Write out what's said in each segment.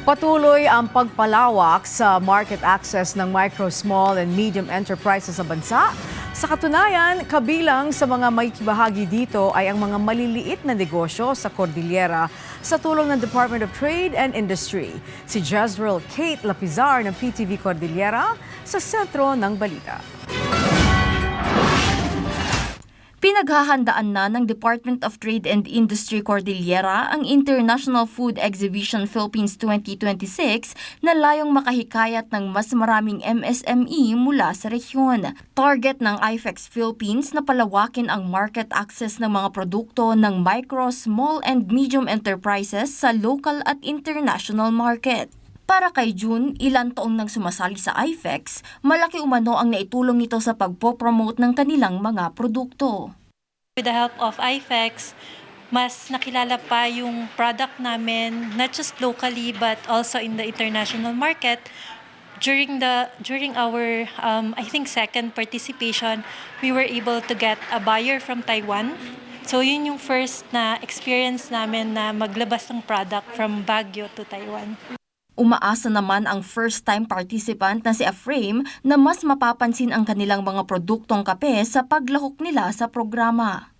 Patuloy ang pagpalawak sa market access ng micro, small and medium enterprises sa bansa. Sa katunayan, kabilang sa mga may kibahagi dito ay ang mga maliliit na negosyo sa Cordillera sa tulong ng Department of Trade and Industry. Si Jezreel Kate Lapizar ng PTV Cordillera sa sentro ng balita. Pinaghahandaan na ng Department of Trade and Industry Cordillera ang International Food Exhibition Philippines 2026 na layong makahikayat ng mas maraming MSME mula sa rehiyon. Target ng IFEX Philippines na palawakin ang market access ng mga produkto ng micro, small and medium enterprises sa local at international market. Para kay June, ilang taong nang sumasali sa IFEX, malaki umano ang naitulong nito sa pagpopromote ng kanilang mga produkto. With the help of IFEX, mas nakilala pa yung product namin, not just locally but also in the international market. During our I think second participation, we were able to get a buyer from Taiwan. So yun yung first na experience namin na maglabas ng product from Baguio to Taiwan. Umaasa naman ang first-time participant na si Aframe na mas mapapansin ang kanilang mga produktong kape sa paglahok nila sa programa.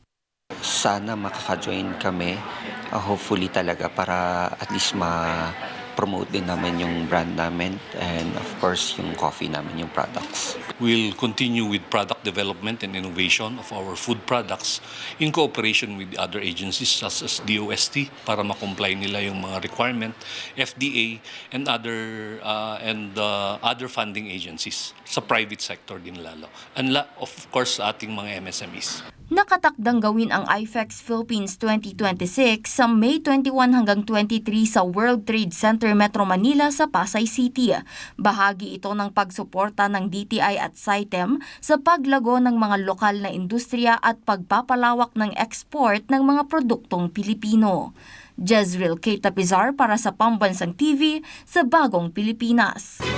Sana makaka-join kami, hopefully talaga para at least ma-promote din namin yung brand namin and of course yung coffee namin, yung products. We'll continue with product development and innovation of our food products in cooperation with other agencies such as DOST para ma-comply nila yung mga requirement, FDA and other funding agencies sa private sector din lalo. And of course sa ating mga MSMEs. Nakatakdang gawin ang IFEX Philippines 2026 sa May 21 hanggang 23 sa World Trade Center Metro Manila sa Pasay City. Bahagi ito ng pagsuporta ng DTI at SITEM sa paglago ng mga lokal na industriya at pagpapalawak ng export ng mga produktong Pilipino. Jezreel Kate Lapizar para sa Pambansang TV sa Bagong Pilipinas.